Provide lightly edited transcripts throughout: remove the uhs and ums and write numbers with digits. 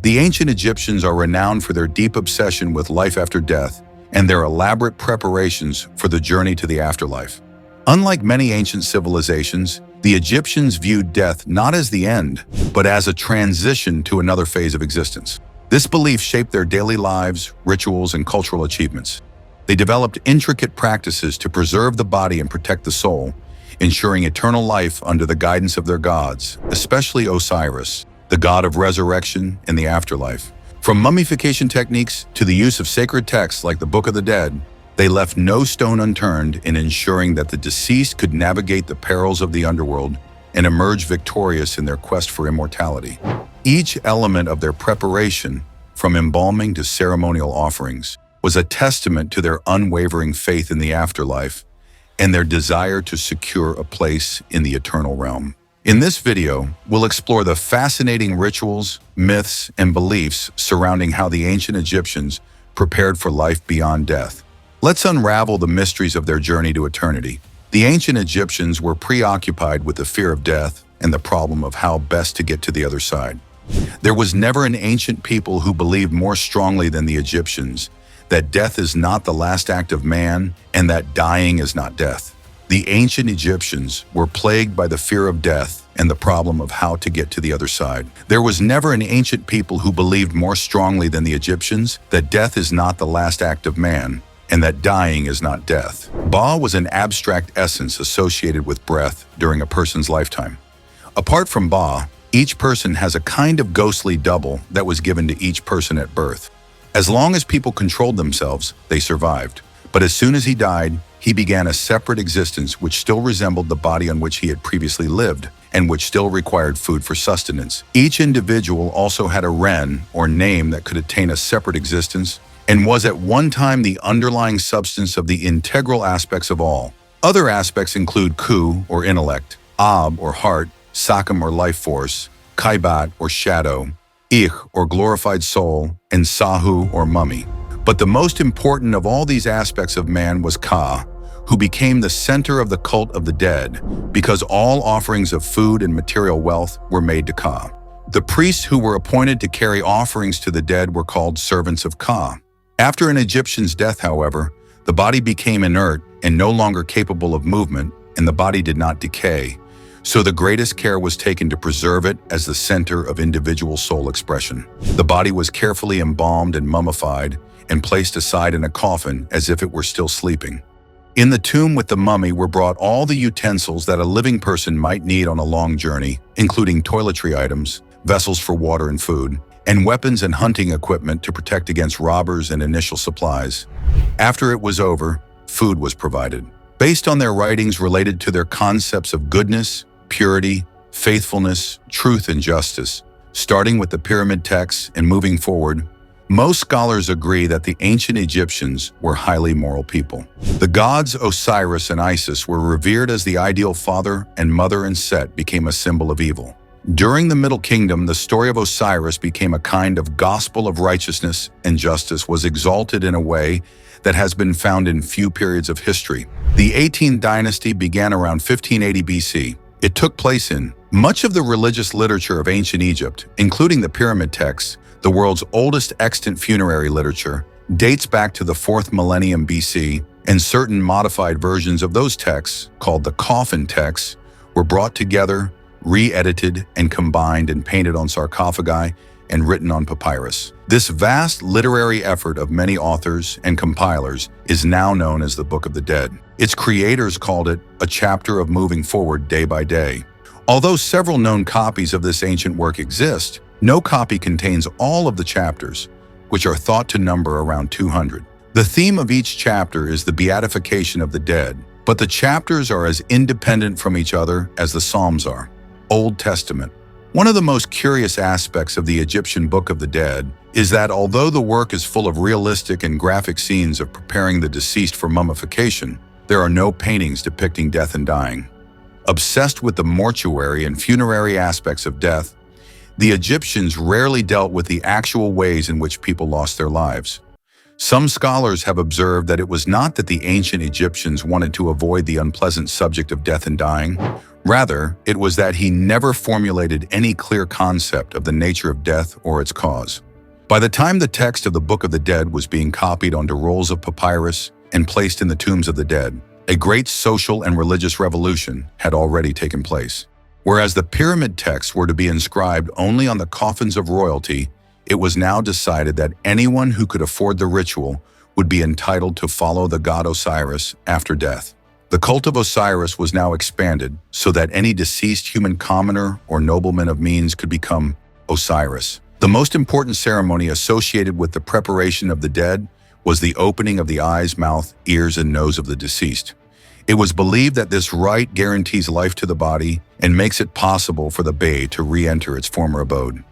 The ancient Egyptians are renowned for their deep obsession with life after death and their elaborate preparations for the journey to the afterlife. Unlike many ancient civilizations, the Egyptians viewed death not as the end, but as a transition to another phase of existence. This belief shaped their daily lives, rituals, and cultural achievements. They developed intricate practices to preserve the body and protect the soul, ensuring eternal life under the guidance of their gods, especially Osiris, the god of resurrection and the afterlife. From mummification techniques to the use of sacred texts like the Book of the Dead, they left no stone unturned in ensuring that the deceased could navigate the perils of the underworld and emerge victorious in their quest for immortality. Each element of their preparation, from embalming to ceremonial offerings, was a testament to their unwavering faith in the afterlife and their desire to secure a place in the eternal realm. In this video, we'll explore the fascinating rituals, myths, and beliefs surrounding how the ancient Egyptians prepared for life beyond death. Let's unravel the mysteries of their journey to eternity. The ancient Egyptians were preoccupied with the fear of death and the problem of how best to get to the other side. There was never an ancient people who believed more strongly than the Egyptians that death is not the last act of man and that dying is not death. The ancient Egyptians were plagued by the fear of death and the problem of how to get to the other side. There was never an ancient people who believed more strongly than the Egyptians that death is not the last act of man and that dying is not death. Ba was an abstract essence associated with breath during a person's lifetime. Apart from Ba, each person has a kind of ghostly double that was given to each person at birth. As long as people controlled themselves, they survived. But as soon as he died, he began a separate existence which still resembled the body on which he had previously lived and which still required food for sustenance. Each individual also had a ren, or name, that could attain a separate existence and was at one time the underlying substance of the integral aspects of all. Other aspects include Ku, or intellect, Ab, or heart, Sakam, or life force, Kaibat, or shadow, Ich, or glorified soul, and Sahu, or mummy. But the most important of all these aspects of man was Ka, who became the center of the cult of the dead because all offerings of food and material wealth were made to Ka. The priests who were appointed to carry offerings to the dead were called servants of Ka. After an Egyptian's death, however, the body became inert and no longer capable of movement, and the body did not decay. So the greatest care was taken to preserve it as the center of individual soul expression. The body was carefully embalmed and mummified and placed aside in a coffin as if it were still sleeping. In the tomb with the mummy were brought all the utensils that a living person might need on a long journey, including toiletry items, vessels for water and food, and weapons and hunting equipment to protect against robbers and initial supplies. After it was over, food was provided. Based on their writings related to their concepts of goodness, purity, faithfulness, truth, and justice, starting with the pyramid texts and moving forward, most scholars agree that the ancient Egyptians were highly moral people. The gods Osiris and Isis were revered as the ideal father, and mother and Set became a symbol of evil. During the Middle Kingdom, the story of Osiris became a kind of gospel of righteousness, and justice was exalted in a way that has been found in few periods of history. The 18th dynasty began around 1580 BC. It took place in much of the religious literature of ancient Egypt, including the pyramid texts. The world's oldest extant funerary literature dates back to the 4th millennium BC, and certain modified versions of those texts, called the coffin texts, were brought together, re-edited, and combined and painted on sarcophagi and written on papyrus. This vast literary effort of many authors and compilers is now known as the Book of the Dead. Its creators called it a chapter of moving forward day by day. Although several known copies of this ancient work exist, no copy contains all of the chapters, which are thought to number around 200. The theme of each chapter is the beatification of the dead, but the chapters are as independent from each other as the Psalms are. Old Testament. One of the most curious aspects of the Egyptian Book of the Dead is that although the work is full of realistic and graphic scenes of preparing the deceased for mummification, there are no paintings depicting death and dying. Obsessed with the mortuary and funerary aspects of death, the Egyptians rarely dealt with the actual ways in which people lost their lives. Some scholars have observed that it was not that the ancient Egyptians wanted to avoid the unpleasant subject of death and dying. Rather, it was that he never formulated any clear concept of the nature of death or its cause. By the time the text of the Book of the Dead was being copied onto rolls of papyrus and placed in the tombs of the dead, a great social and religious revolution had already taken place. Whereas the pyramid texts were to be inscribed only on the coffins of royalty, it was now decided that anyone who could afford the ritual would be entitled to follow the god Osiris after death. The cult of Osiris was now expanded so that any deceased human commoner or nobleman of means could become Osiris. The most important ceremony associated with the preparation of the dead was the opening of the eyes, mouth, ears, and nose of the deceased. It was believed that this rite guarantees life to the body and makes it possible for the bey to re-enter its former abode.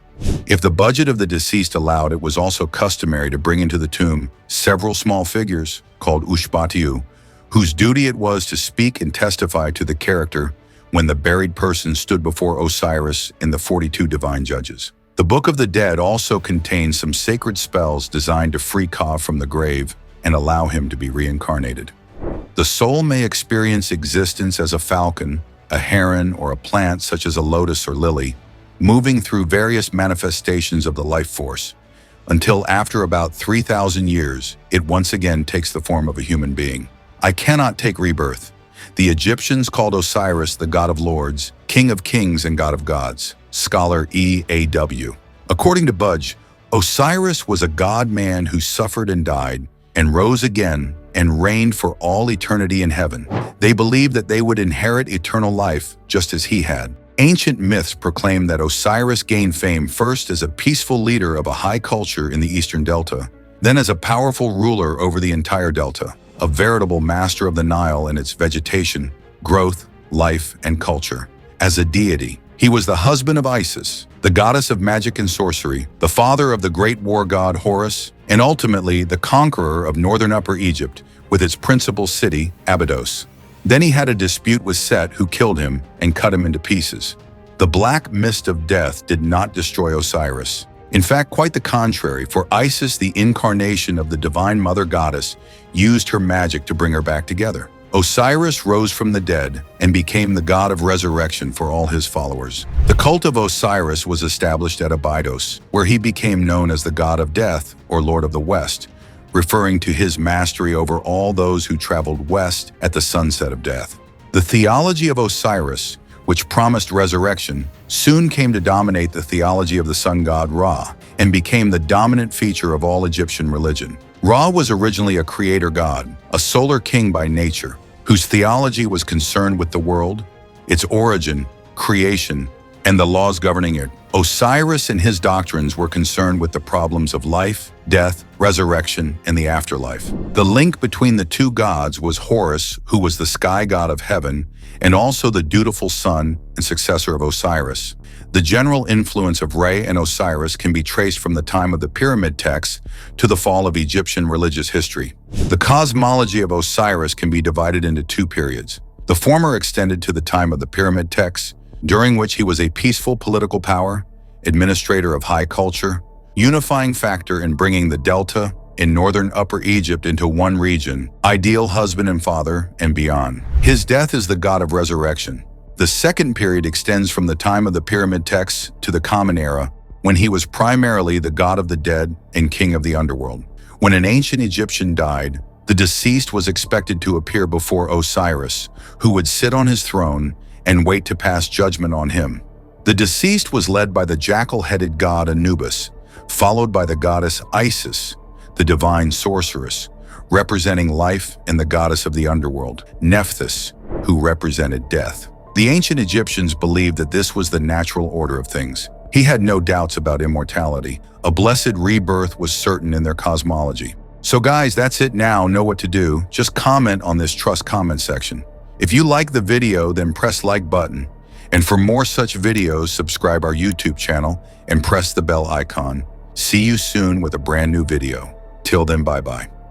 If the budget of the deceased allowed, it was also customary to bring into the tomb several small figures, called ushbatiu, whose duty it was to speak and testify to the character when the buried person stood before Osiris in the 42 divine judges. The Book of the Dead also contains some sacred spells designed to free Ka from the grave and allow him to be reincarnated. The soul may experience existence as a falcon, a heron, or a plant such as a lotus or lily, moving through various manifestations of the life force, until after about 3,000 years, it once again takes the form of a human being. I cannot take rebirth. The Egyptians called Osiris the god of lords, king of kings, and god of gods. Scholar E.A.W. According to Budge, Osiris was a god-man who suffered and died, and rose again, and reigned for all eternity in heaven. They believed that they would inherit eternal life, just as he had. Ancient myths proclaim that Osiris gained fame first as a peaceful leader of a high culture in the Eastern Delta, then as a powerful ruler over the entire Delta, a veritable master of the Nile and its vegetation, growth, life, and culture. As a deity, he was the husband of Isis, the goddess of magic and sorcery, the father of the great war god Horus, and ultimately the conqueror of northern Upper Egypt with its principal city, Abydos. Then he had a dispute with Set, who killed him and cut him into pieces. The black mist of death did not destroy Osiris. In fact, quite the contrary, for Isis, the incarnation of the divine mother goddess, used her magic to bring her back together. Osiris rose from the dead and became the god of resurrection for all his followers. The cult of Osiris was established at Abydos, where he became known as the god of death, or Lord of the West, referring to his mastery over all those who traveled west at the sunset of death. The theology of Osiris, which promised resurrection, soon came to dominate the theology of the sun god Ra, and became the dominant feature of all Egyptian religion. Ra was originally a creator god, a solar king by nature, whose theology was concerned with the world, its origin, creation, and the laws governing it. Osiris and his doctrines were concerned with the problems of life, death, resurrection, and the afterlife. The link between the two gods was Horus, who was the sky god of heaven, and also the dutiful son and successor of Osiris. The general influence of Re and Osiris can be traced from the time of the pyramid texts to the fall of Egyptian religious history. The cosmology of Osiris can be divided into two periods. The former extended to the time of the pyramid texts, during which he was a peaceful political power, administrator of high culture, unifying factor in bringing the Delta in northern Upper Egypt into one region, ideal husband and father, and beyond. His death is the god of resurrection. The second period extends from the time of the pyramid texts to the Common Era, when he was primarily the god of the dead and king of the underworld. When an ancient Egyptian died, the deceased was expected to appear before Osiris, who would sit on his throne and wait to pass judgment on him. The deceased was led by the jackal-headed god Anubis, followed by the goddess Isis, the divine sorceress, representing life, and the goddess of the underworld, Nephthys, who represented death. The ancient Egyptians believed that this was the natural order of things. He had no doubts about immortality. A blessed rebirth was certain in their cosmology. So guys, that's it now. Know what to do. Just comment on this trust comment section. If you like the video, then press like button. And for more such videos, subscribe our YouTube channel and press the bell icon. See you soon with a brand new video. Till then, bye-bye.